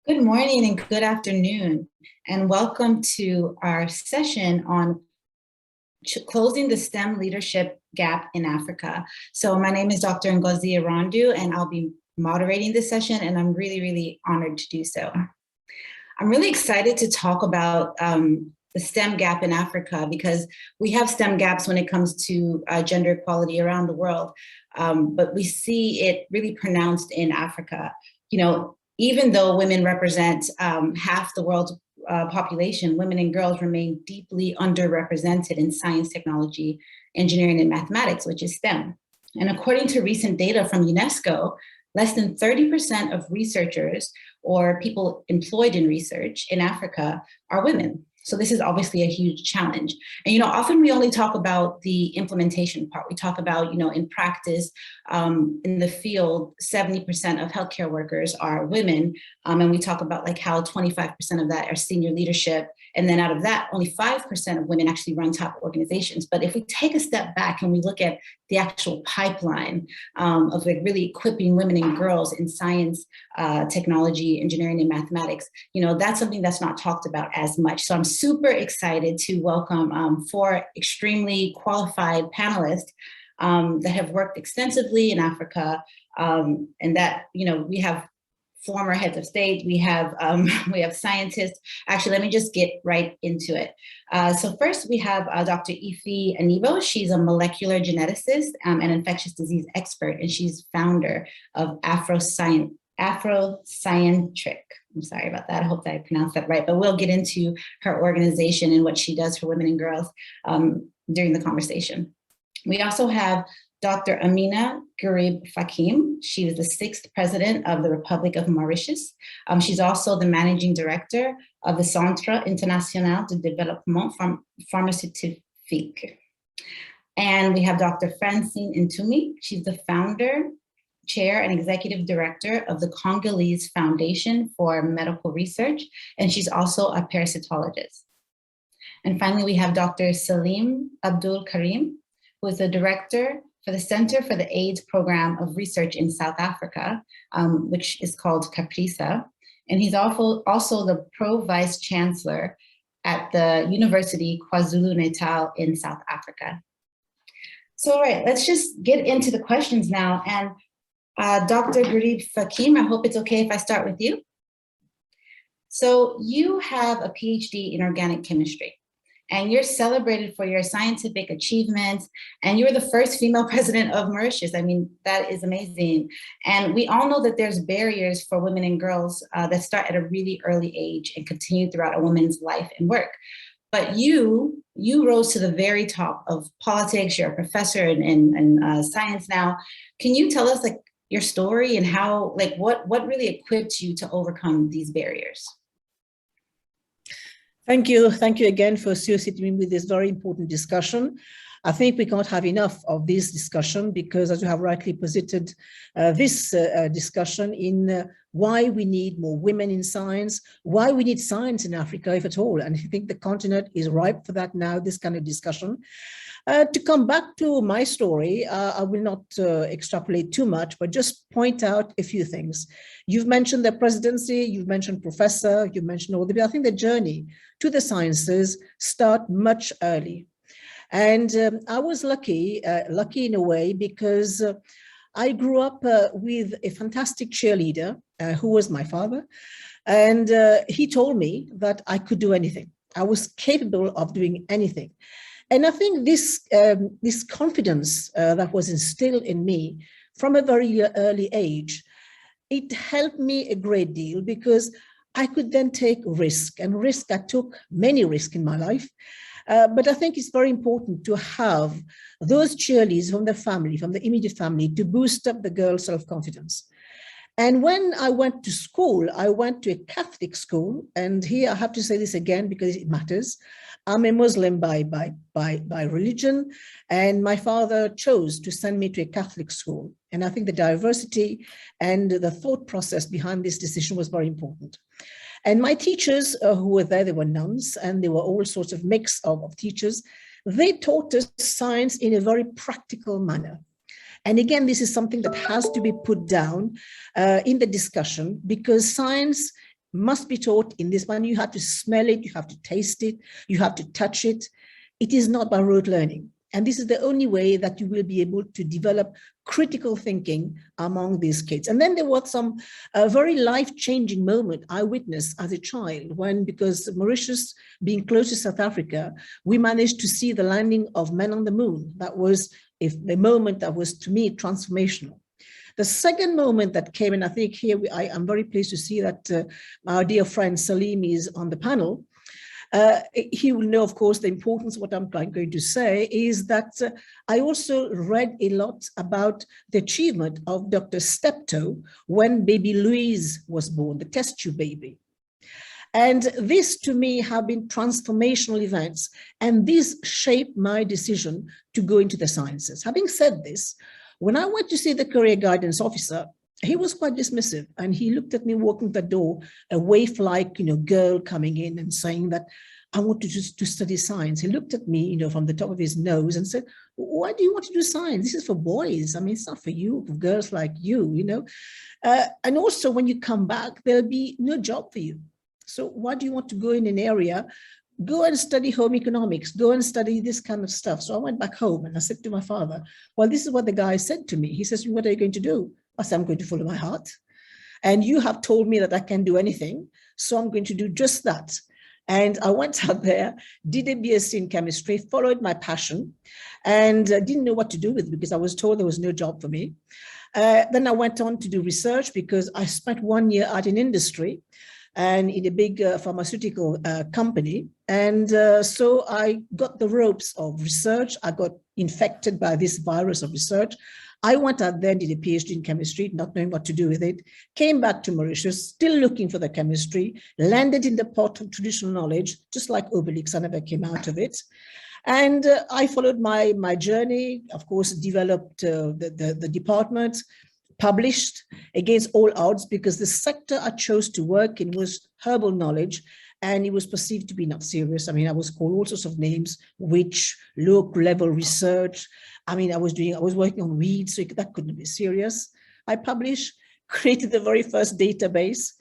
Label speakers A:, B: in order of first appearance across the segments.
A: Good morning and good afternoon, and welcome to our session on closing the STEM leadership gap in Africa. So my name is Dr. Ngozi Erondu, and I'll be moderating this session, and I'm really honored to do so. I'm really excited to talk about the STEM gap in Africa because we have STEM gaps when it comes to gender equality around the world, but we see it really pronounced in Africa. You know, even though women represent half the world's population, women and girls remain deeply underrepresented in science, technology, engineering, and mathematics, which is STEM. And according to recent data from UNESCO, less than 30% of researchers or people employed in research in Africa are women. So this is obviously a huge challenge. And, you know, often we only talk about the implementation part. We talk about, you know, in practice, in the field, 70% of healthcare workers are women. And we talk about like how 25% of that are senior leadership. And then out of that, only 5% of women actually run top organizations. But if we take a step back and we look at the actual pipeline of like really equipping women and girls in science, technology, engineering, and mathematics, you know, that's something that's not talked about as much. So I'm super excited to welcome 4 extremely qualified panelists that have worked extensively in Africa, and that, you know, we have former heads of state, we have scientists. Actually, let me just get right into it. So first we have Dr. Aniebo. She's a molecular geneticist and infectious disease expert, and she's founder of Afroscientric. I'm sorry about that. I hope that I pronounced that right, but we'll get into her organization and what she does for women and girls during the conversation. We also have Dr. Ameenah Gurib-Fakim. She was the 6th president of the Republic of Mauritius. She's also the managing director of the Centre International de Développement Pharmaceutique. And we have Dr. Francine Ntoumi. She's the founder, chair, and executive director of the Congolese Foundation for Medical Research, and she's also a parasitologist. And finally, we have Dr. Salim Abdool Karim, who is the director for the Center for the AIDS Program of Research in South Africa, which is called CAPRISA. And he's also the Pro-Vice Chancellor at the University KwaZulu-Natal in South Africa. So, all right, let's just get into the questions now. And Dr. Gurib-Fakim, I hope it's okay if I start with you. So you have a PhD in organic chemistry, and you're celebrated for your scientific achievements, and you're the first female president of Mauritius. I mean, that is amazing. And we all know that there's barriers for women and girls that start at a really early age and continue throughout a woman's life and work. But you rose to the very top of politics. You're a professor in science now. Can you tell us like your story and how, like what really equipped you to overcome these barriers?
B: Thank you again for associating me with this very important discussion. I think we can't have enough of this discussion because, as you have rightly posited, this discussion in why we need more women in science, why we need science in Africa, if at all. And I think the continent is ripe for that now, this kind of discussion. To come back to my story, I will not extrapolate too much, but just point out a few things. You've mentioned the presidency, you've mentioned professor, you've mentioned all the, I think the journey to the sciences start much early. And I was lucky in a way because I grew up with a fantastic cheerleader who was my father. And he told me that I could do anything. I was capable of doing anything. And I think this confidence that was instilled in me from a very early age, it helped me a great deal because I could then take risk. And risk, I took many risks in my life. But I think it's very important to have those cheerleaders from the family, from the immediate family, to boost up the girl's self-confidence. And when I went to school, I went to a Catholic school. And here I have to say this again because it matters. I'm a Muslim by religion, and my father chose to send me to a Catholic school. And I think the diversity and the thought process behind this decision was very important. And my teachers who were there, they were nuns, and they were all sorts of mix of teachers. They taught us science in a very practical manner. And again, this is something that has to be put down in the discussion because science must be taught in this one. You have to smell it, you have to taste it, you have to touch it. It is not by rote learning. And this is the only way that you will be able to develop critical thinking among these kids. And then there was some very life-changing moment I witnessed as a child when, because Mauritius being close to South Africa, we managed to see the landing of men on the moon. That was a moment that was, to me, transformational. The second moment that came, and I think here I am very pleased to see that our dear friend Salim is on the panel. He will know, of course, the importance of what I'm going to say is that I also read a lot about the achievement of Dr. Steptoe when baby Louise was born, the test tube baby. And this, to me, have been transformational events, and this shaped my decision to go into the sciences. Having said this, when I went to see the career guidance officer, he was quite dismissive, and he looked at me walking the door, a waif-like, girl coming in and saying that I want to study science. He looked at me, from the top of his nose and said, "Why do you want to do science? This is for boys. I mean, it's not for you, for girls like you, And also, when you come back, there'll be no job for you. So why do you want to go in an area? Go and study home economics, go and study this kind of stuff." So I went back home and I said to my father, well, this is what the guy said to me. He says, "What are you going to do?" I said, "I'm going to follow my heart. And you have told me that I can do anything, so I'm going to do just that." And I went out there, did a BSc in chemistry, followed my passion, and didn't know what to do with it because I was told there was no job for me. Then I went on to do research because I spent 1 year out in industry and in a big pharmaceutical company. And so I got the ropes of research. I got infected by this virus of research. I went out there, did a PhD in chemistry, not knowing what to do with it, came back to Mauritius, still looking for the chemistry, landed in the pot of traditional knowledge, just like Obelix, I never came out of it. And I followed my journey, of course, developed the department, published against all odds because the sector I chose to work in was herbal knowledge, and it was perceived to be not serious. I mean, I was called all sorts of names, witch, low-level research. I mean, I was working on weeds, so that couldn't be serious. I published, created the very first database,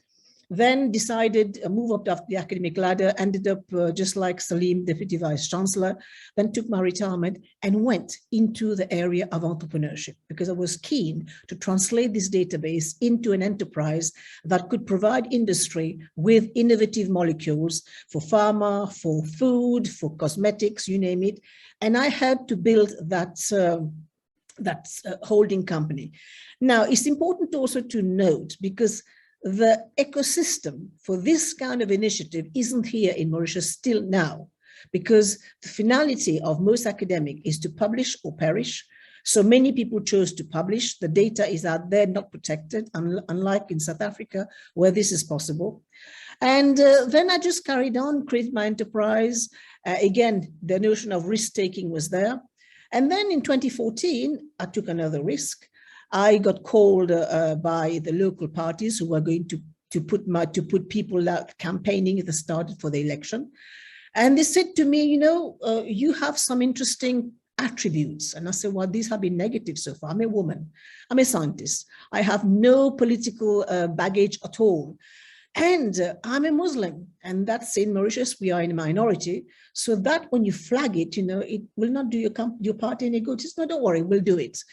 B: then decided move up the academic ladder, ended up just like Salim, Deputy Vice Chancellor, then took my retirement and went into the area of entrepreneurship because I was keen to translate this database into an enterprise that could provide industry with innovative molecules for pharma, for food, for cosmetics, you name it. And I helped to build that holding company. Now, it's important also to note, because the ecosystem for this kind of initiative isn't here in Mauritius still now, because the finality of most academic is to publish or perish. So many people chose to publish. The data is out there, not protected, unlike in South Africa, where this is possible. And then I just carried on, created my enterprise. Again, the notion of risk-taking was there. And then in 2014, I took another risk. I got called by the local parties who were going to put people out campaigning at the start for the election. And they said to me, you have some interesting attributes. And I said, well, these have been negative so far. I'm a woman, I'm a scientist. I have no political baggage at all. And I'm a Muslim, and that's in Mauritius, we are in a minority. So that when you flag it, it will not do your party any good. It's not, don't worry, we'll do it.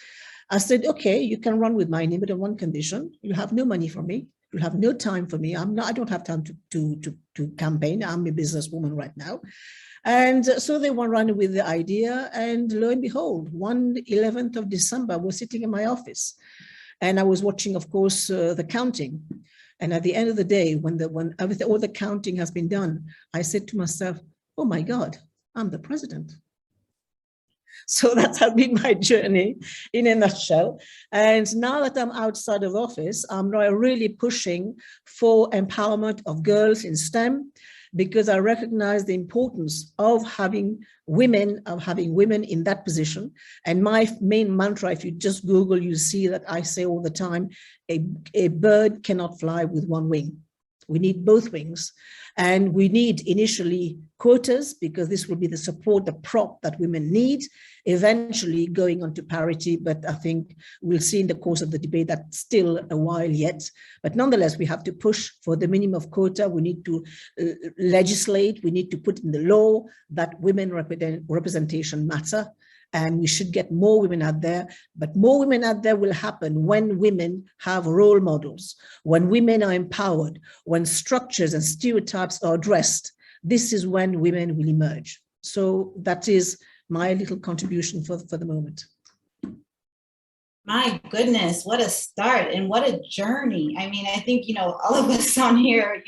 B: I said, okay, you can run with my name, but on one condition: you'll have no money from me. You'll have no time for me. I don't have time to campaign. I'm a businesswoman right now. And so they were running with the idea, and lo and behold, 11th of December, I was sitting in my office and I was watching, of course, the counting. And at the end of the day, when all the counting has been done, I said to myself, oh my God, I'm the president. So that has been my journey in a nutshell. And now that I'm outside of office, I'm now really pushing for empowerment of girls in STEM, because I recognize the importance of having women in that position. And my main mantra, if you just Google, you see that I say all the time, a bird cannot fly with one wing. We need both wings. And we need initially quotas, because this will be the support, the prop that women need, eventually going on to parity. But I think we'll see in the course of the debate that's still a while yet. But nonetheless, we have to push for the minimum of quota. We need to legislate. We need to put in the law that women representation matter. And we should get more women out there, but more women out there will happen when women have role models, when women are empowered, when structures and stereotypes are addressed. This is when women will emerge. So that is my little contribution for the moment.
A: My goodness, what a start and what a journey. I mean, I think, all of us on here,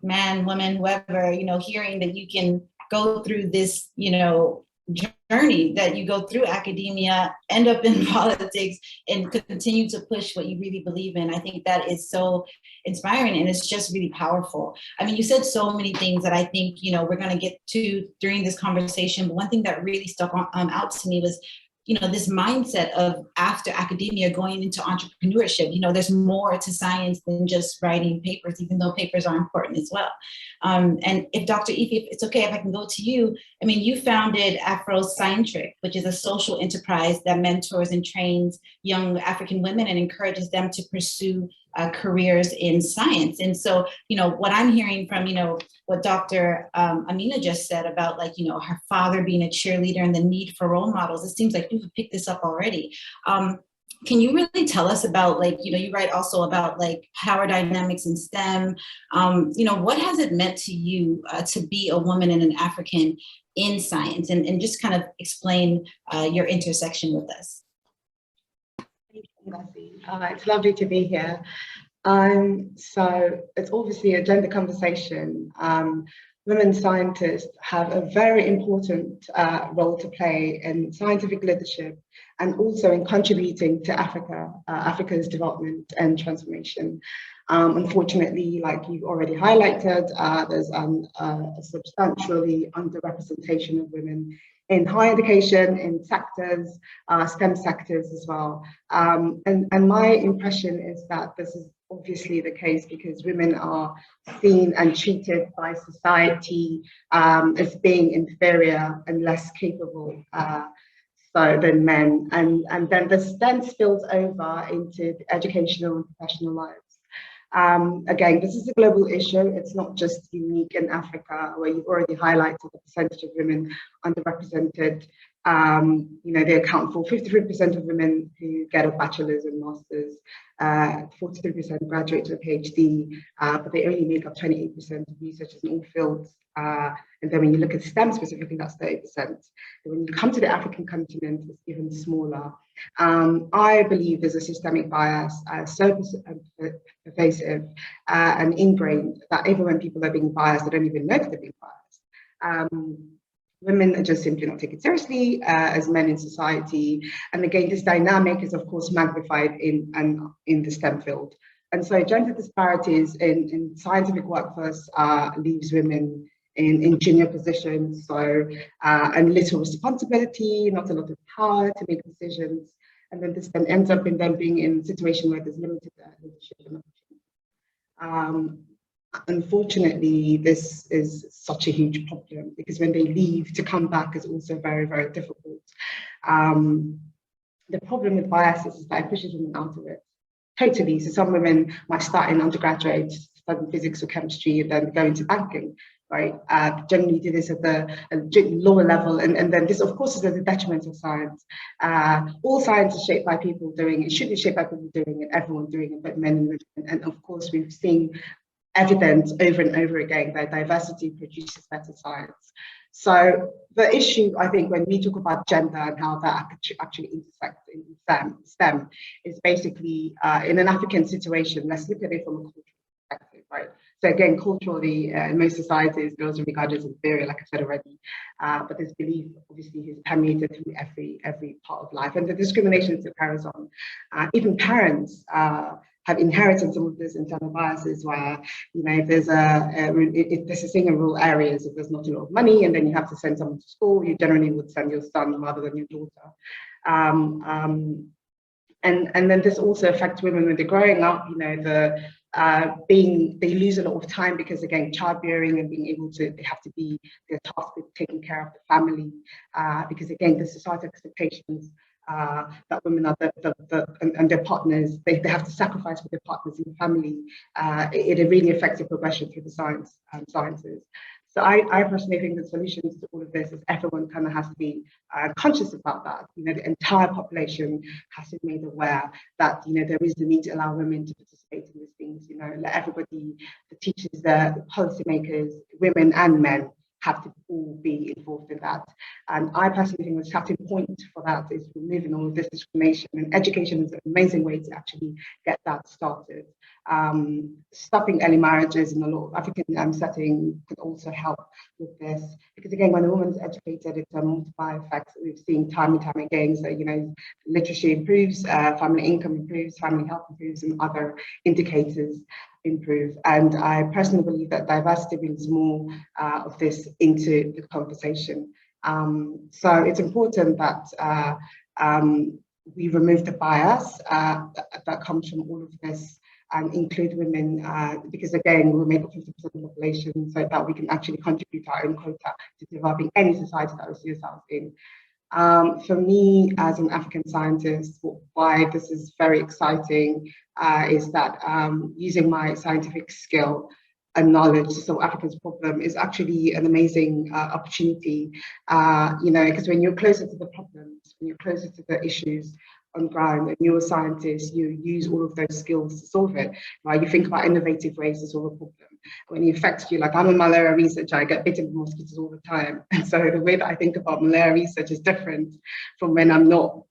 A: man, woman, whoever, hearing that you can go through this, journey, that you go through academia, end up in politics, and continue to push what you really believe in. I think that is so inspiring, and it's just really powerful. I mean, you said so many things that I think, we're going to get to during this conversation, but one thing that really stuck out to me was, this mindset of after academia going into entrepreneurship. There's more to science than just writing papers, even though papers are important as well. And if Dr. Ife, if it's okay if I can go to you, I mean, you founded Afroscientric, which is a social enterprise that mentors and trains young African women and encourages them to pursue careers in science. And so, what I'm hearing from, what Dr. Ameenah just said about her father being a cheerleader and the need for role models, it seems like you've picked this up already. Can you really tell us about you write also about power dynamics in STEM? What has it meant to you to be a woman and an African in science, and just kind of explain your intersection with us?
C: It's lovely to be here. So it's obviously a gender conversation. Women scientists have a very important role to play in scientific leadership and also in contributing to Africa's development and transformation. Unfortunately, like you've already highlighted, there's a substantially underrepresentation of women in higher education, in sectors, STEM sectors as well. And my impression is that this is obviously the case because women are seen and treated by society as being inferior and less capable than men. And then this then spills over into the educational and professional lives. Again, this is a global issue. It's not just unique in Africa, where you've already highlighted the percentage of women underrepresented. They account for 53% of women who get a bachelor's and master's, 43% graduate to a PhD, but they only make up 28% of researchers in all fields. And then when you look at STEM specifically, that's 30%. And when you come to the African continent, it's even smaller. I believe there's a systemic bias, so pervasive and ingrained that even when people are being biased, they don't even know that they're being biased. Women are just simply not taken seriously as men in society. And again, this dynamic is of course magnified in the STEM field. And so gender disparities in scientific workforce leaves women in junior positions, and little responsibility, not a lot of power to make decisions. And then this then ends up in them being in a situation where there's limited leadership and opportunity. Unfortunately, this is such a huge problem because when they leave, to come back is also very, very difficult. The problem with biases is that it pushes women out of it. Totally. So some women might start in undergraduate, studying physics or chemistry, and then go into banking, right? Generally do this at the lower level. And then this, of course, is at the detriment of science. All science is shaped by people doing it. It should be shaped by people doing it, everyone doing it, but men and women. And of course, we've seen evidence over and over again that diversity produces better science. So the issue, I think, when we talk about gender and how that actually intersects in STEM is basically in an African situation, let's look at it from a cultural perspective, right? So again, culturally, in most societies, girls are regarded as inferior, like I said already, but this belief obviously is permeated through every part of life, and the discrimination still carries on. Even parents have inherited some of these internal biases where, if there's a thing in rural areas, if there's not a lot of money and then you have to send someone to school, you generally would send your son rather than your daughter. And then this also affects women when they're growing up, they lose a lot of time because, again, childbearing and being able to, they have to be, they're tasked with taking care of the family, because, again, the societal expectations that women are and their partners, they have to sacrifice for their partners in the family. It really affects the progression through the sciences. So I personally think the solutions to all of this is everyone kind of has to be conscious about that. You know, the entire population has to be made aware that, you know, there is the need to allow women to participate in these things. You know, let everybody, the teachers, the policymakers, women and men, have to all be involved in that. And I personally think the starting point for that is removing all of this discrimination, and education is an amazing way to actually get that started. Stopping early marriages in a lot of African settings could also help with this, because, again, when a woman's educated, it's a multiplier effect that we've seen time and time again. So, you know, literacy improves, family income improves, family health improves, and other indicators improve. And I personally believe that diversity brings more of this into the conversation. So it's important that we remove the bias that comes from all of this and include women, because, again, we'll make up 50% of the population, so that we can actually contribute our own quota to developing any society that we see ourselves in. For me, as an African scientist, why this is very exciting is that using my scientific skill and knowledge to solve Africa's problem is actually an amazing opportunity, you know, because when you're closer to the problems, when you're closer to the issues on ground, and you're a scientist, you use all of those skills to solve it, right? You think about innovative ways to solve a problem. When it affects you, like, I'm a malaria researcher, I get bitten by mosquitoes all the time. And so the way that I think about malaria research is different from when I'm not.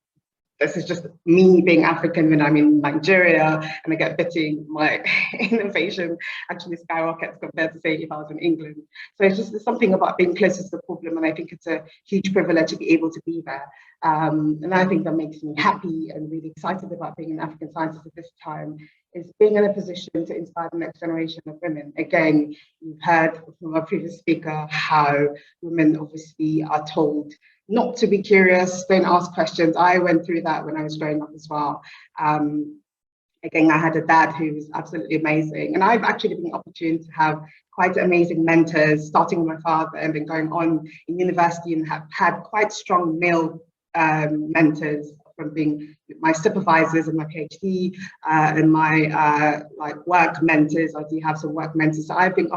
C: This is just me being African when I'm in Nigeria and I get bitten, my innovation actually skyrockets compared to, say, if I was in England. So it's just something about being closer to the problem, and I think it's a huge privilege to be able to be there. And I think that makes me happy and really excited about being an African scientist at this time, is being in a position to inspire the next generation of women. Again, you've heard from our previous speaker how women obviously are told not to be curious, don't ask questions. I went through that when I was growing up as well. Again, I had a dad who was absolutely amazing. And I've actually been opportune to have quite amazing mentors, starting with my father and then going on in university, and have had quite strong male mentors, from being my supervisors in my PhD and my like work mentors. I do have some work mentors, so I've been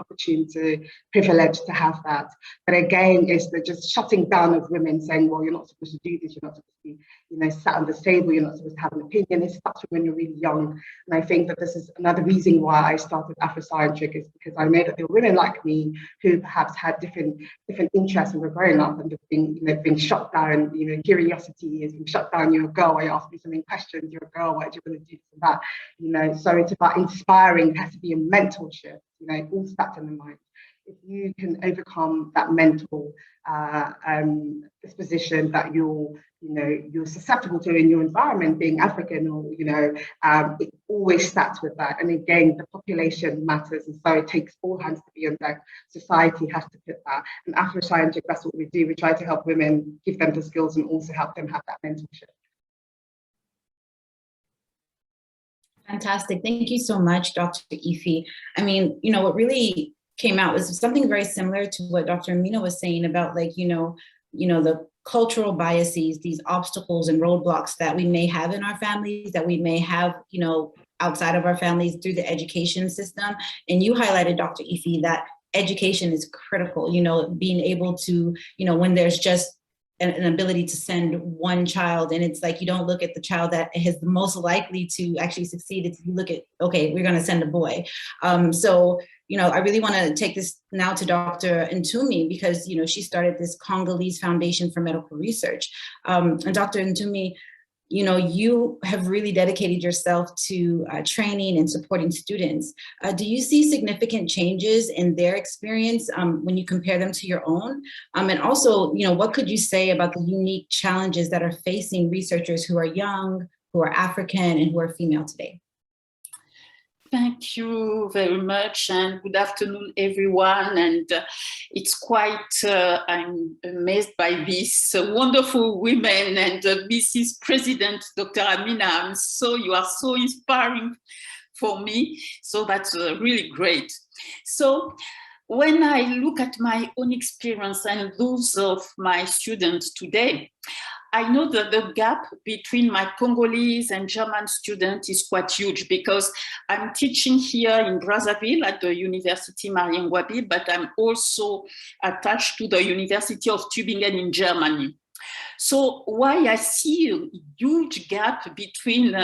C: privileged to have that. But again, it's the just shutting down of women, saying, well, you're not supposed to do this, you're not supposed to be, you know, sat on this table, you're not supposed to have an opinion. It starts when you're really young. And I think that this is another reason why I started Afroscientric, is because I know that there were women like me who perhaps had different interests when we're growing up, and being shut down. You know, curiosity is being shut down. You're a girl, why you ask me something questions, you're a girl, why do you want to do this and that? You know, so it's about inspiring. It has to be a mental shift. You know, it all starts in the mind. If you can overcome that mental disposition that you're susceptible to in your environment, being African, or, you know, it always starts with that. And again, the population matters, and so it takes all hands to be on deck. Society has to put that. And Afroscientric, that's what we do. We try to help women, give them the skills, and also help them have that mental shift.
A: Fantastic. Thank you so much, Dr. Ife. I mean, you know, what really came out was something very similar to what Dr. Ameenah was saying about, like, you know, the cultural biases, these obstacles and roadblocks that we may have in our families, that we may have, you know, outside of our families through the education system. And you highlighted, Dr. Ife, that education is critical, you know, being able to, you know, when there's just an ability to send one child, and it's like, you don't look at the child that is the most likely to actually succeed. It's, you look at, okay, we're going to send a boy. So, you know, I really want to take this now to Dr. Ntoumi, because, you know, she started this Congolese Foundation for Medical Research. And Dr. Ntoumi, you know, you have really dedicated yourself to training and supporting students. Do you see significant changes in their experience when you compare them to your own? And also, you know, what could you say about the unique challenges that are facing researchers who are young, who are African, and who are female today?
D: Thank you very much, and good afternoon, everyone. And it's quite, I'm amazed by these wonderful women, and Mrs. President, Dr. Ameenah, you are so inspiring for me. So that's really great. So when I look at my own experience and those of my students today, I know that the gap between my Congolese and German students is quite huge, because I'm teaching here in Brazzaville at the University Mariengwabi, but I'm also attached to the University of Tübingen in Germany. So why I see a huge gap between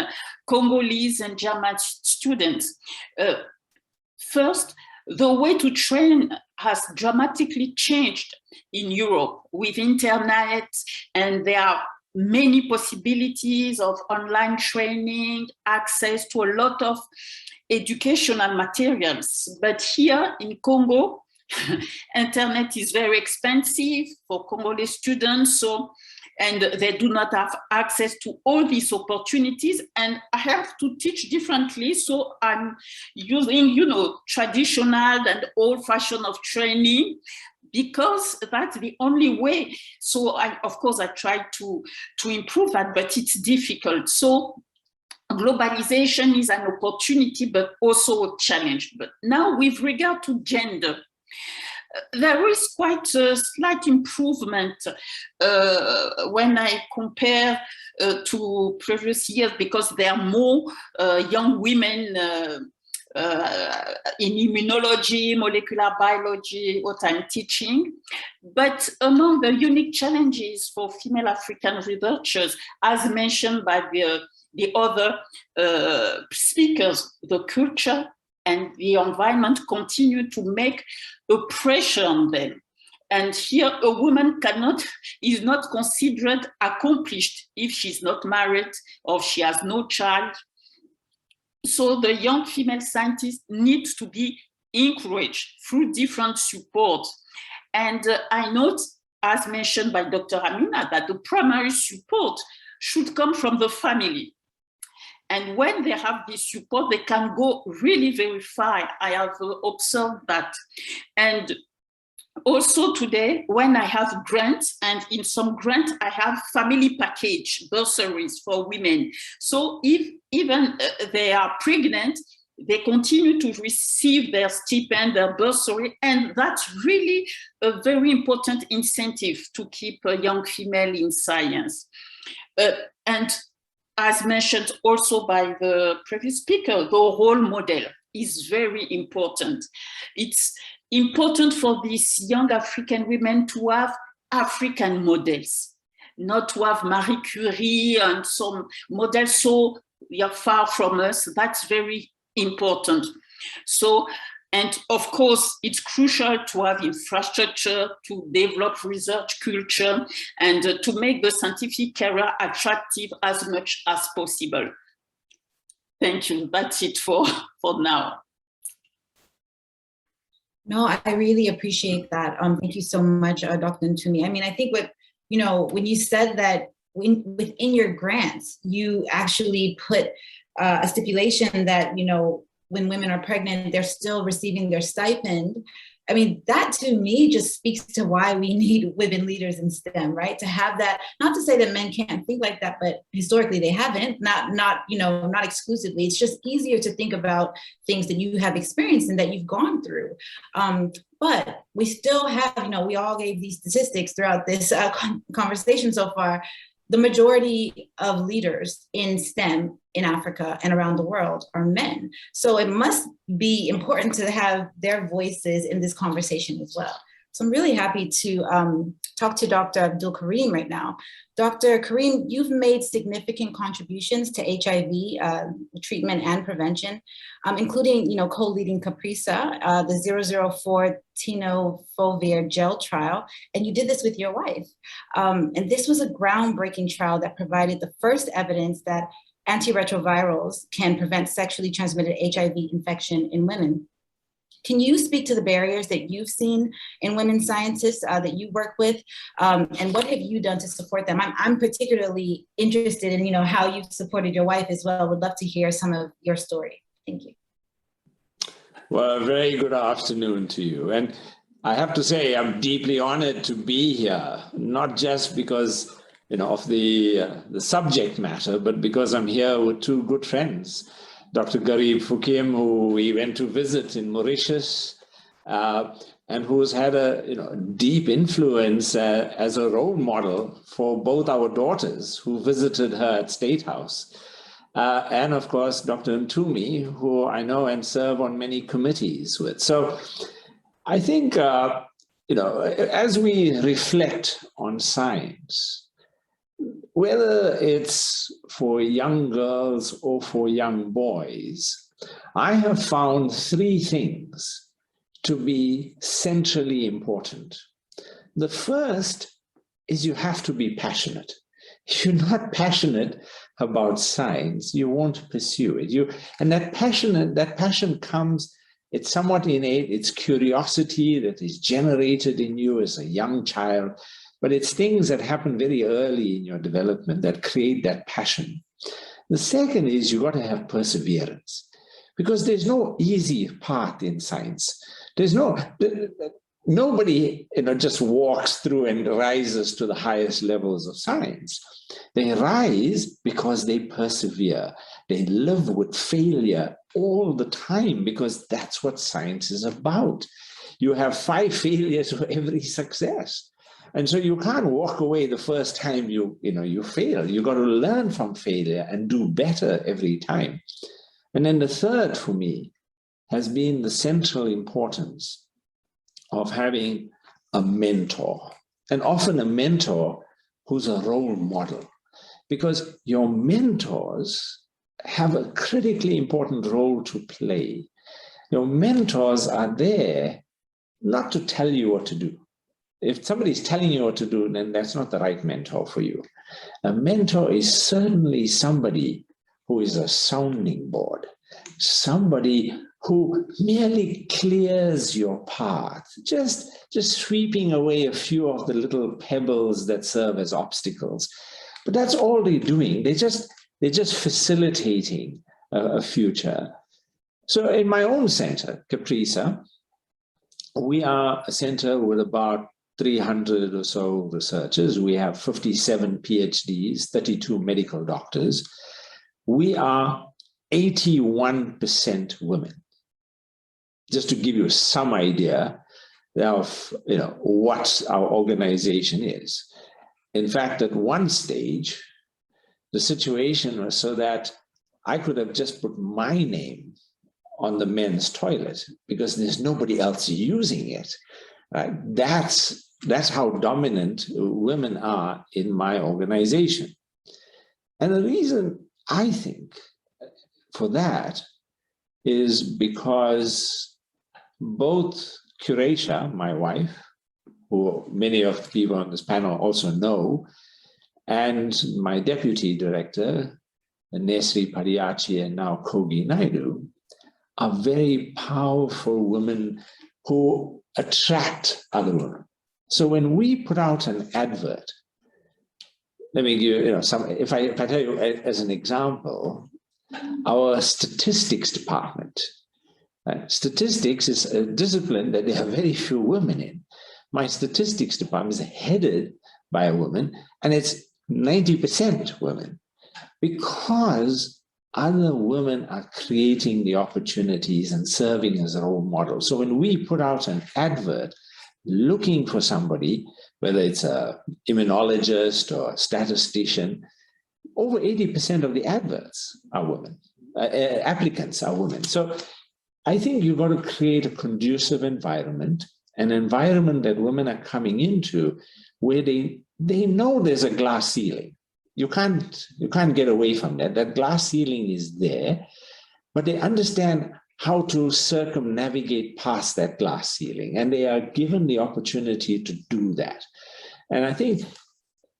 D: Congolese and German students? First, the way to train has dramatically changed in Europe with internet, and there are many possibilities of online training, access to a lot of educational materials. But here in Congo, internet is very expensive for Congolese students, and they do not have access to all these opportunities, and I have to teach differently. So I'm using, traditional and old-fashioned of training, because that's the only way. So of course, I try to improve that, but it's difficult. So globalization is an opportunity, but also a challenge. But now with regard to gender, there is quite a slight improvement when I compare to previous years, because there are more young women in immunology, molecular biology, what I'm teaching. But among the unique challenges for female African researchers, as mentioned by the other speakers, the culture and the environment continue to make a pressure on them. And here a woman is not considered accomplished if she's not married or she has no child. So the young female scientists need to be encouraged through different support. And I note, as mentioned by Dr. Ameenah, that the primary support should come from the family. And when they have this support, they can go really very far. I have observed that. And also today, when I have grants, and in some grants, I have family package bursaries for women. So if even they are pregnant, they continue to receive their stipend, their bursary, and that's really a very important incentive to keep a young female in science. And as mentioned also by the previous speaker, the role model is very important. It's important for these young African women to have African models, not to have Marie Curie and some models so you're far from us. That's very important. So, and of course, it's crucial to have infrastructure, to develop research culture, and to make the scientific career attractive as much as possible. Thank you. That's it for now.
A: No, I really appreciate that. Thank you so much, Dr. Ntoumi. I mean, I think when you said that within your grants, you actually put a stipulation that, when women are pregnant, they're still receiving their stipend. I mean, that to me just speaks to why we need women leaders in STEM, right? To have that, not to say that men can't think like that, but historically they haven't, not exclusively. It's just easier to think about things that you have experienced and that you've gone through. But we still have, we all gave these statistics throughout this conversation so far. The majority of leaders in STEM in Africa and around the world are men. So it must be important to have their voices in this conversation as well. So I'm really happy to talk to Dr. Abdool Karim right now. Dr. Karim, you've made significant contributions to HIV treatment and prevention, including, co-leading CAPRISA, the 004 tenofovir gel trial, and you did this with your wife. And this was a groundbreaking trial that provided the first evidence that antiretrovirals can prevent sexually transmitted HIV infection in women. Can you speak to the barriers that you've seen in women scientists that you work with, and what have you done to support them? I'm particularly interested in, how you've supported your wife as well. Would love to hear some of your story. Thank you.
E: Well, a very good afternoon to you. And I have to say, I'm deeply honored to be here, not just because, of the subject matter, but because I'm here with two good friends. Dr. Gurib-Fakim, who we went to visit in Mauritius, and who's had a deep influence as a role model for both our daughters who visited her at State House. And of course, Dr. Ntoumi, who I know and serve on many committees with. So I think, as we reflect on science, whether it's for young girls or for young boys, I have found three things to be centrally important. The first is you have to be passionate. If you're not passionate about science, you won't pursue it. And that passion comes, it's somewhat innate, it's curiosity that is generated in you as a young child, but it's things that happen very early in your development that create that passion. The second is you got to have perseverance, because there's no easy path in science. Nobody just walks through and rises to the highest levels of science. They rise because they persevere. They live with failure all the time, because that's what science is about. You have 5 failures for every success. And so you can't walk away the first time you fail. You got to learn from failure and do better every time. And then the third for me has been the central importance of having a mentor, and often a mentor who's a role model, because your mentors have a critically important role to play. Your mentors are there not to tell you what to do. If somebody's telling you what to do, then that's not the right mentor for you. A mentor is certainly somebody who is a sounding board, somebody who merely clears your path, just sweeping away a few of the little pebbles that serve as obstacles. But that's all they're doing. They're just facilitating a future. So in my own center, Caprisa, we are a center with about 300 or so researchers. We have 57 PhDs, 32 medical doctors. We are 81% women. Just to give you some idea of what our organization is. In fact, at one stage, the situation was so that I could have just put my name on the men's toilet because there's nobody else using it. Right? That's how dominant women are in my organization. And the reason I think for that is because both Curetia, my wife, who many of the people on this panel also know, and my deputy director, Nesri Padiachi, and now Kogi Naidu, are very powerful women who attract other women. So when we put out an advert, let me give you some, if I tell you as an example, our statistics department. Statistics is a discipline that there are very few women in. My statistics department is headed by a woman, and it's 90% women, because other women are creating the opportunities and serving as a role model. So when we put out an advert looking for somebody, whether it's an immunologist or a statistician, over 80% of the adverts are women, applicants are women. So I think you've got to create a conducive environment, an environment that women are coming into where they know there's a glass ceiling. You can't get away from that. That glass ceiling is there, but they understand how to circumnavigate past that glass ceiling, and they are given the opportunity to do that. And I think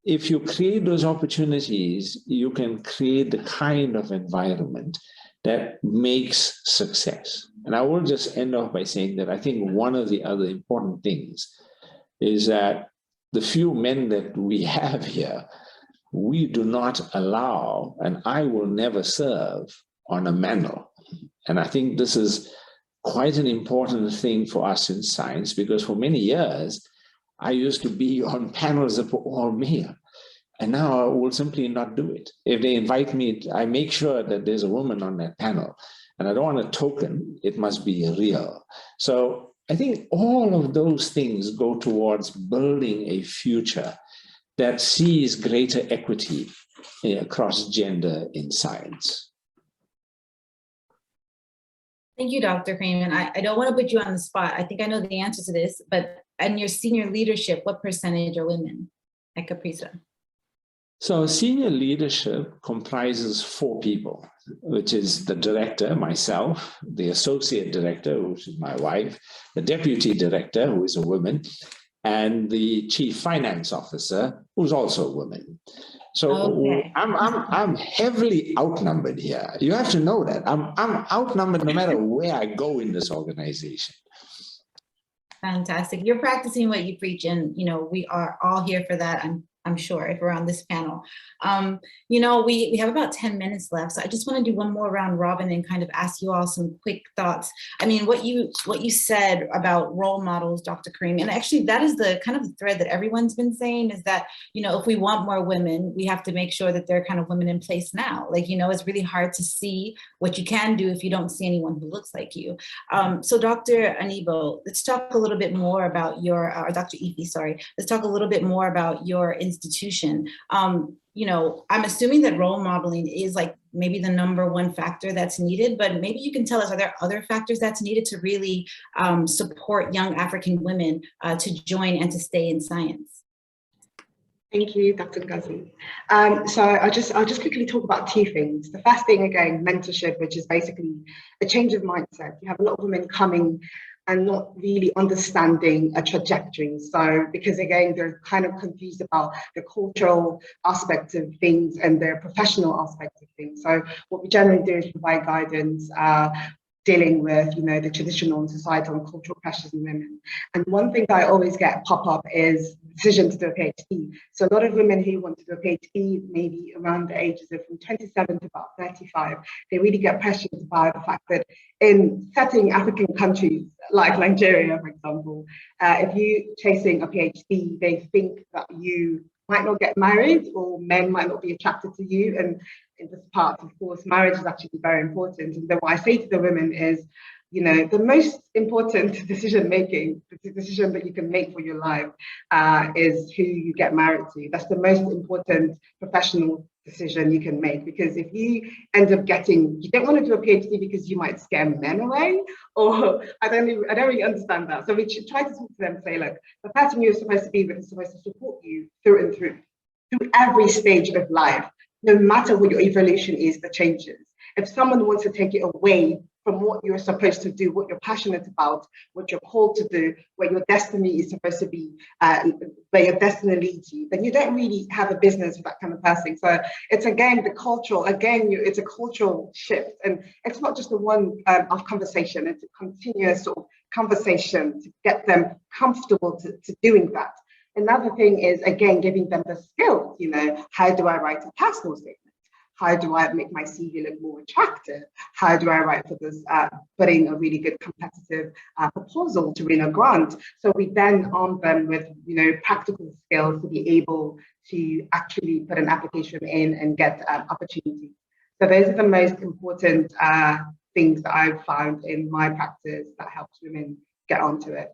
E: if you create those opportunities, you can create the kind of environment that makes success. And I will just end off by saying that I think one of the other important things is that the few men that we have here, we do not allow, and I will never serve on a mantle. And I think this is quite an important thing for us in science, because for many years, I used to be on panels that were all male. And now I will simply not do it. If they invite me, I make sure that there's a woman on that panel. And I don't want a token, it must be real. So I think all of those things go towards building a future that sees greater equity across gender in science.
A: Thank you, Dr. Karim. And I don't want to put you on the spot. I think I know the answer to this, but in your senior leadership, what percentage are women at CAPRISA?
E: So senior leadership comprises 4 people, which is the director, myself, the associate director, which is my wife, the deputy director, who is a woman, and the chief finance officer, who's also a woman. So okay. I'm heavily outnumbered here. You have to know that. I'm outnumbered no matter where I go in this organization.
A: Fantastic. You're practicing what you preach, and we are all here for that. I'm sure, if we're on this panel. We have about 10 minutes left, so I just want to do one more round robin and kind of ask you all some quick thoughts. I mean, what you said about role models, Dr. Karim, and actually that is the kind of the thread that everyone's been saying, is that, if we want more women, we have to make sure that there are kind of women in place now. Like, it's really hard to see what you can do if you don't see anyone who looks like you. So Dr. Aniebo, let's talk a little bit more about your, or Dr. Ife, sorry, let's talk a little bit more about your institution. I'm assuming that role modeling is like maybe the #1 factor that's needed, but maybe you can tell us, are there other factors that's needed to really support young African women to join and to stay in science?
C: Thank you, Dr. Ngozi. So I'll just quickly talk about 2 things. The first thing, again, mentorship, which is basically a change of mindset. You have a lot of women coming and not really understanding a trajectory. So, because again, they're kind of confused about the cultural aspects of things and their professional aspects of things. So what we generally do is provide guidance, dealing with, the traditional and societal and cultural pressures in women. And one thing that I always get pop up is the decision to do a PhD. So a lot of women who want to do a PhD, maybe around the ages of from 27 to about 35, they really get pressured by the fact that in certain African countries, like Nigeria, for example, if you're chasing a PhD, they think that you might not get married, or men might not be attracted to you. And in this part, of course, marriage is actually very important. And then what I say to the women is, the most important decision making, the decision that you can make for your life is who you get married to. That's the most important professional decision you can make, because if you end up you don't want to do a PhD because you might scare men away, or I don't really understand that. So we should try to talk to them and say, look, the person you're supposed to be with is supposed to support you through and through every stage of life, no matter what your evolution is, the changes. If someone wants to take it away from what you're supposed to do, what you're passionate about, what you're called to do, where your destiny is supposed to be, where your destiny leads you, then you don't really have a business with that kind of person. So it's again it's a cultural shift, and it's not just the one of conversation, it's a continuous sort of conversation to get them comfortable to doing that. Another thing is, again, giving them the skills, how do I write a personal statement? How do I make my CV look more attractive? How do I write for this, put in a really good competitive proposal to win a grant? So we then arm them with, practical skills to be able to actually put an application in and get opportunities. So those are the most important things that I've found in my practice that helps women get onto it.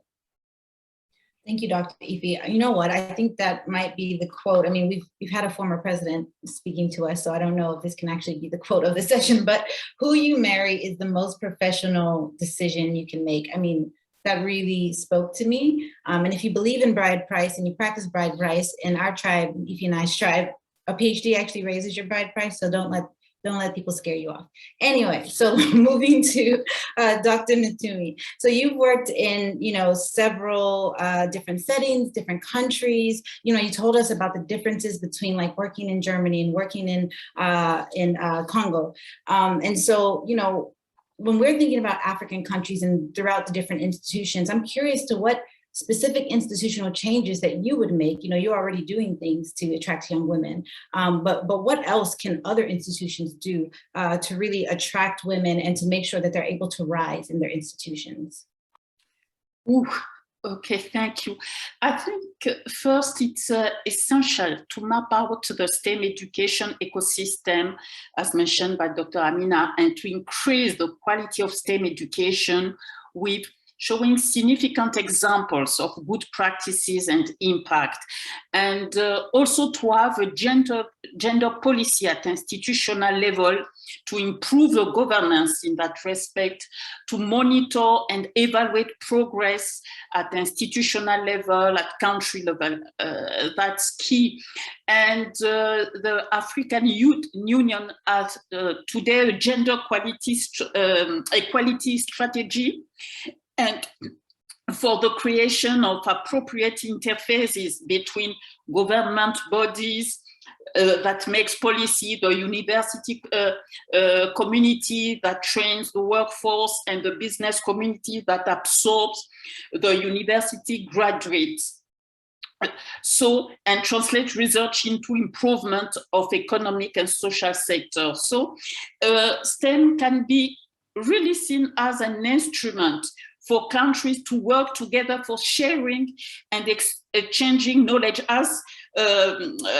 A: Thank you, Dr. Ife. You know what? I think that might be the quote. I mean, we've had a former president speaking to us, so I don't know if this can actually be the quote of the session, but who you marry is the most professional decision you can make. I mean, that really spoke to me. And if you believe in bride price and you practice bride price, in our tribe, Ife and I's tribe, a PhD actually raises your bride price, so don't let people scare you off. Anyway, so moving to Dr. Ntoumi. So you've worked in, several different settings, different countries. You told us about the differences between like working in Germany and working in Congo. And so, when we're thinking about African countries and throughout the different institutions, I'm curious to what specific institutional changes that you would make. You're already doing things to attract young women, but what else can other institutions do to really attract women and to make sure that they're able to rise in their institutions?
D: Ooh, Okay, thank you. I think first it's essential to map out the STEM education ecosystem, as mentioned by Dr. Ameenah, and to increase the quality of STEM education with showing significant examples of good practices and impact, and also to have a gender policy at institutional level to improve the governance in that respect, to monitor and evaluate progress at institutional level, at country level. That's key. And the African Youth Union has today a gender equality strategy, and for the creation of appropriate interfaces between government bodies that makes policy, the university community that trains the workforce, and the business community that absorbs the university graduates. So, and translate research into improvement of economic and social sectors. So STEM can be really seen as an instrument for countries to work together for sharing and exchanging knowledge, as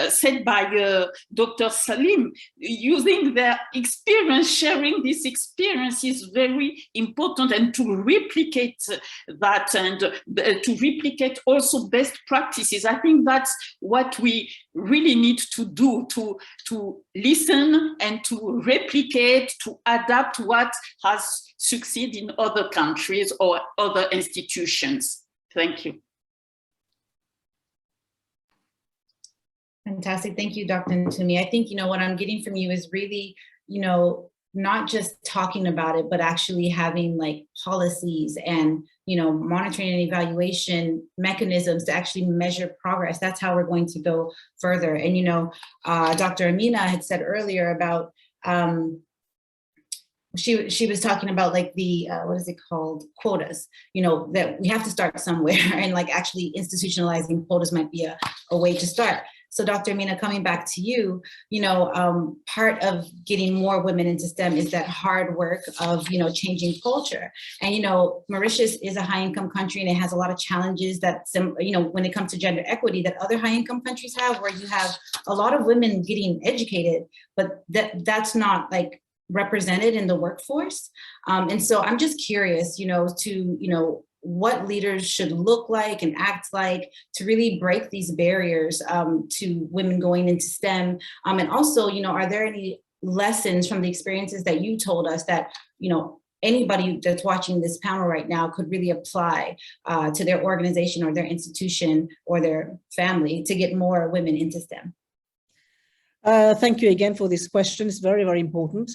D: said by Dr. Salim. Using their experience, sharing this experience is very important, and to replicate that, and to replicate also best practices. I think that's what we really need to do, to listen and to replicate, to adapt what has succeeded in other countries or other institutions. Thank you.
A: Fantastic. Thank you, Dr. Ntoumi. I think, what I'm getting from you is really, not just talking about it, but actually having like policies and, monitoring and evaluation mechanisms to actually measure progress. That's how we're going to go further. And, Dr. Ameenah had said earlier about, she was talking about like the, what is it called? Quotas, that we have to start somewhere, and like actually institutionalizing quotas might be a way to start. So Dr. Ameenah, coming back to you, part of getting more women into STEM is that hard work of, changing culture. And, Mauritius is a high income country, and it has a lot of challenges that, when it comes to gender equity, that other high income countries have, where you have a lot of women getting educated, but that's not like represented in the workforce. And so I'm just curious, what leaders should look like and act like to really break these barriers to women going into STEM. And also, are there any lessons from the experiences that you told us that, anybody that's watching this panel right now could really apply to their organization or their institution or their family to get more women into STEM?
B: Thank you again for this question. It's very, very important.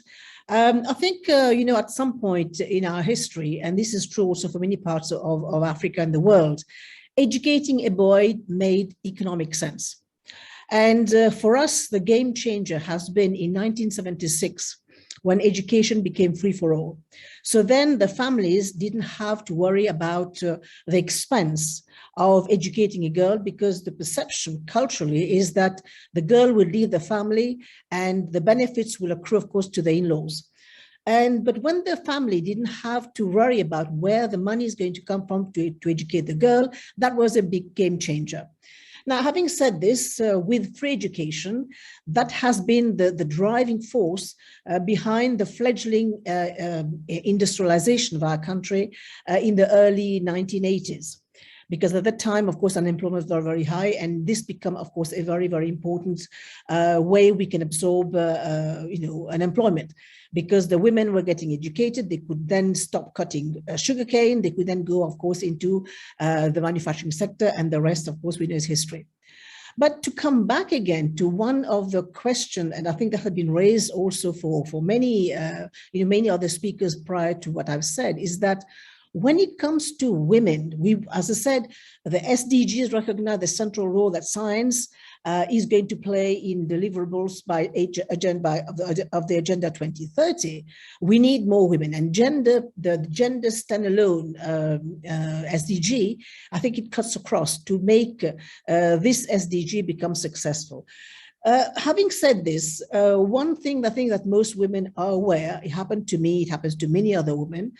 B: I think, at some point in our history, and this is true also for many parts of Africa and the world, educating a boy made economic sense. And for us, the game changer has been in 1976, when education became free for all. So then the families didn't have to worry about the expense of educating a girl, because the perception culturally is that the girl will leave the family and the benefits will accrue, of course, to the in-laws. But when the family didn't have to worry about where the money is going to come from to educate the girl, that was a big game changer. Now, having said this, with free education, that has been the driving force behind the fledgling industrialization of our country in the early 1980s. Because at that time, of course, unemployment was very, very high, and this became, of course, a very, very important way we can absorb, unemployment. Because the women were getting educated, they could then stop cutting sugarcane, they could then go, of course, into the manufacturing sector, and the rest, of course, we know is history. But to come back again to one of the questions, and I think that had been raised also for many, many other speakers prior to what I've said, is that when it comes to women, as I said, the SDGs recognize the central role that science is going to play in deliverables by of the Agenda 2030. We need more women, and the gender standalone SDG, I think it cuts across to make this SDG become successful. Having said this, one thing I think that most women are aware, it happened to me, it happens to many other women,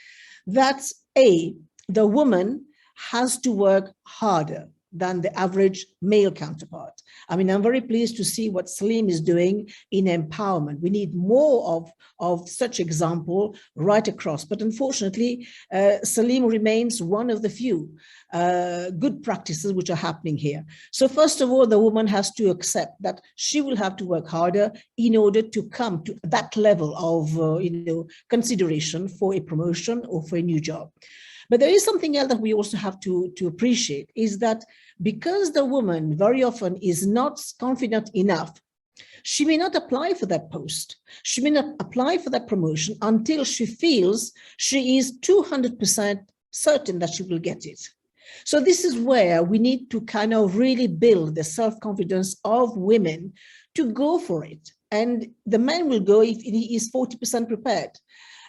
B: that the woman has to work harder than the average male counterpart. I mean, I'm very pleased to see what Salim is doing in empowerment. We need more of such example right across. But unfortunately, Salim remains one of the few good practices which are happening here. So first of all, the woman has to accept that she will have to work harder in order to come to that level of consideration for a promotion or for a new job. But there is something else that we also have to appreciate, is that because the woman very often is not confident enough, she may not apply for that post. She may not apply for that promotion until she feels she is 200% certain that she will get it. So this is where we need to kind of really build the self-confidence of women to go for it. And the man will go if he is 40% prepared.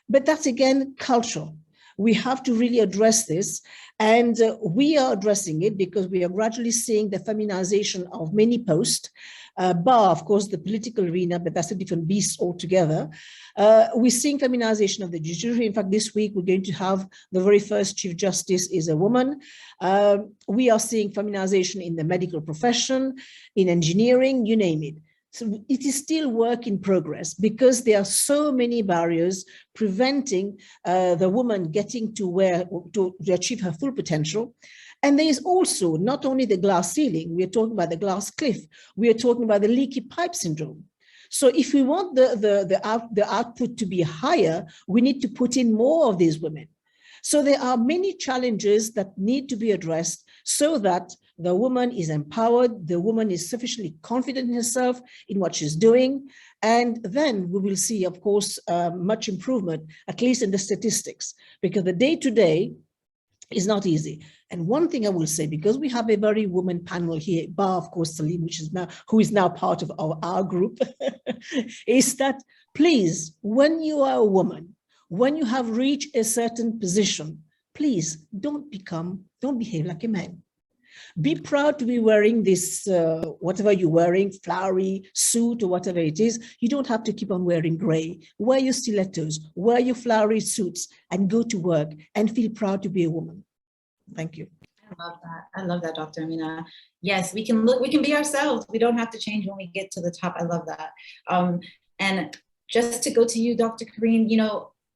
B: But that's again cultural. We have to really address this, and we are addressing it because we are gradually seeing the feminization of many posts, bar, of course, the political arena, but that's a different beast altogether. We're seeing feminization of the judiciary. In fact, this week, we're going to have the very first Chief Justice is a woman. We are seeing feminization in the medical profession, in engineering, you name it. So it is still work in progress because there are so many barriers preventing the woman getting to achieve her full potential. And there is also not only the glass ceiling, we are talking about the glass cliff, we are talking about the leaky pipe syndrome. So if we want the output to be higher, we need to put in more of these women. So there are many challenges that need to be addressed so that the woman is empowered, the woman is sufficiently confident in herself, in what she's doing, and then we will see, of course, much improvement, at least in the statistics, because the day-to-day is not easy. And one thing I will say, because we have a very woman panel here, bar, of course, Salim, who is now part of our group, is that please, when you are a woman, when you have reached a certain position, please don't behave like a man. Be proud to be wearing this, whatever you're wearing, flowery suit or whatever it is. You don't have to keep on wearing gray. Wear your stilettos, wear your flowery suits, and go to work and feel proud to be a woman. Thank you.
A: I love that. I love that, Dr. Ameenah. Yes, we can be ourselves. We don't have to change when we get to the top. I love that. And just to go to you, Dr. Karim,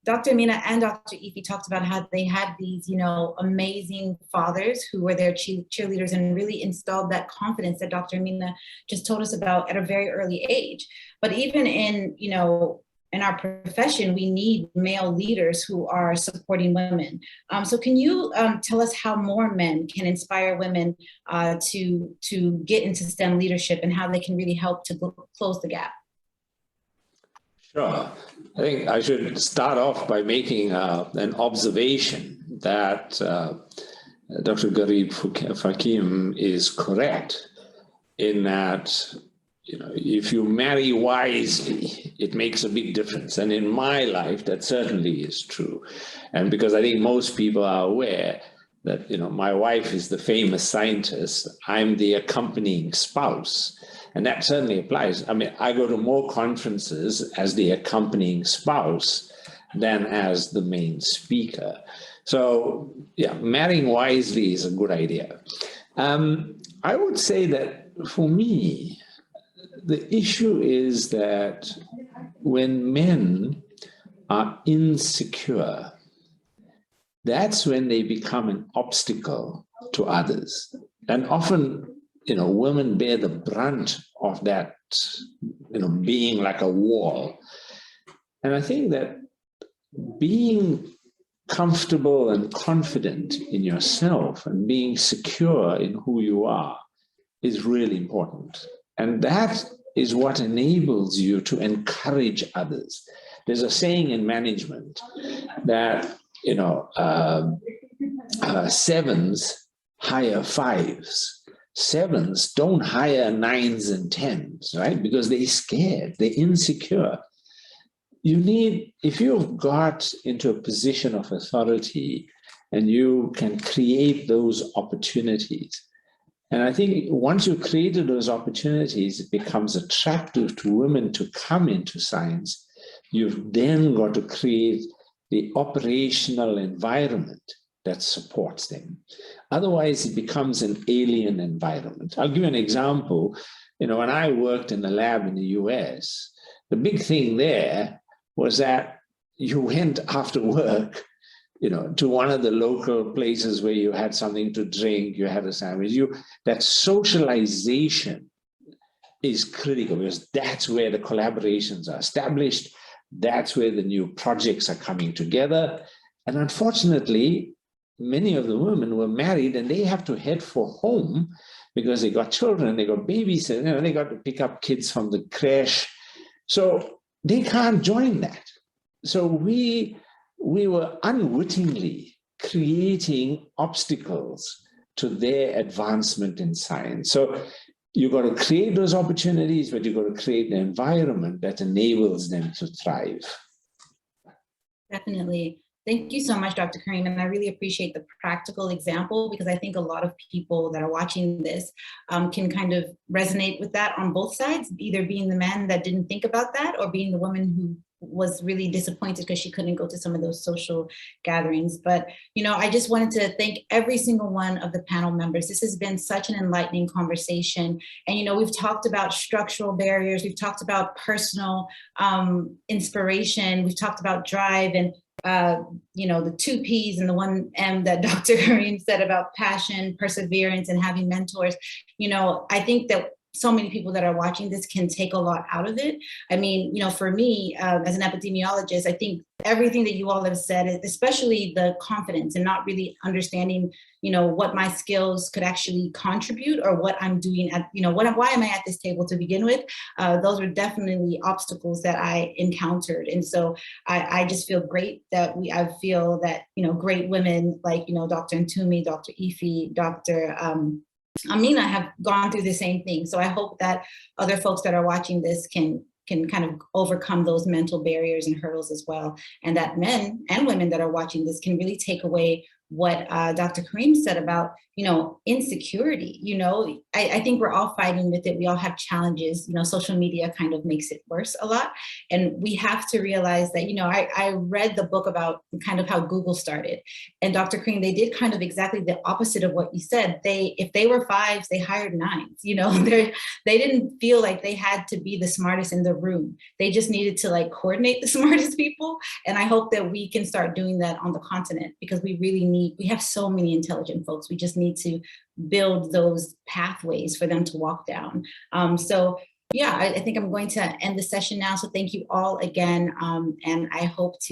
A: Dr. Ameenah and Dr. Ife talked about how they had these, amazing fathers who were their cheerleaders and really installed that confidence that Dr. Ameenah just told us about at a very early age. But even in our profession, we need male leaders who are supporting women. So can you tell us how more men can inspire women to get into STEM leadership and how they can really help to close the gap?
E: Sure. I think I should start off by making an observation that Dr. Gurib-Fakim is correct in that, if you marry wisely, it makes a big difference. And in my life, that certainly is true. And because I think most people are aware that, my wife is the famous scientist, I'm the accompanying spouse. And that certainly applies. I mean, I go to more conferences as the accompanying spouse than as the main speaker. So, yeah, marrying wisely is a good idea. I would say that for me, the issue is that when men are insecure, that's when they become an obstacle to others. And often, women bear the brunt of that, being like a wall. And I think that being comfortable and confident in yourself and being secure in who you are is really important. And that is what enables you to encourage others. There's a saying in management that, sevens hire fives. Sevens don't hire nines and tens, right? Because they're scared, they're insecure. If you've got into a position of authority and you can create those opportunities, and I think once you've created those opportunities, it becomes attractive to women to come into science. You've then got to create the operational environment that supports them. Otherwise, it becomes an alien environment. I'll give you an example. When I worked in a lab in the US, the big thing there was that you went after work, to one of the local places where you had something to drink, you had a sandwich. That socialization is critical because that's where the collaborations are established. That's where the new projects are coming together. And unfortunately, many of the women were married and they have to head for home because they got children, they got babies, and they got to pick up kids from the creche. So they can't join that. So we were unwittingly creating obstacles to their advancement in science. So you've got to create those opportunities, but you've got to create an environment that enables them to thrive.
A: Definitely. Thank you so much, Dr. Karim. And I really appreciate the practical example, because I think a lot of people that are watching this can kind of resonate with that on both sides, either being the man that didn't think about that or being the woman who was really disappointed because she couldn't go to some of those social gatherings. But, I just wanted to thank every single one of the panel members. This has been such an enlightening conversation. And, we've talked about structural barriers. We've talked about personal inspiration. We've talked about drive and, the 2 P's and the 1 M that Dr. Karim said about passion, perseverance, and having mentors. I think that so many people that are watching this can take a lot out of it. I mean, for me, as an epidemiologist, I think everything that you all have said, especially the confidence and not really understanding, what my skills could actually contribute or what I'm doing at, why am I at this table to begin with? Those were definitely obstacles that I encountered. And so I just feel great that I feel that, great women like, Dr. Ntoumi, Dr. Ife, Dr. Ameenah have gone through the same thing. So I hope that other folks that are watching this can kind of overcome those mental barriers and hurdles as well. And that men and women that are watching this can really take away what Dr. Karim said about, insecurity. I think we're all fighting with it. We all have challenges. Social media kind of makes it worse a lot. And we have to realize that, I read the book about kind of how Google started. And Dr. Karim, they did kind of exactly the opposite of what you said. If they were 5s, they hired 9s. They didn't feel like they had to be the smartest in the room. They just needed to coordinate the smartest people. And I hope that we can start doing that on the continent, because we have so many intelligent folks. We just need to build those pathways for them to walk down. So yeah, I think I'm going to end the session now. So thank you all again. And I hope to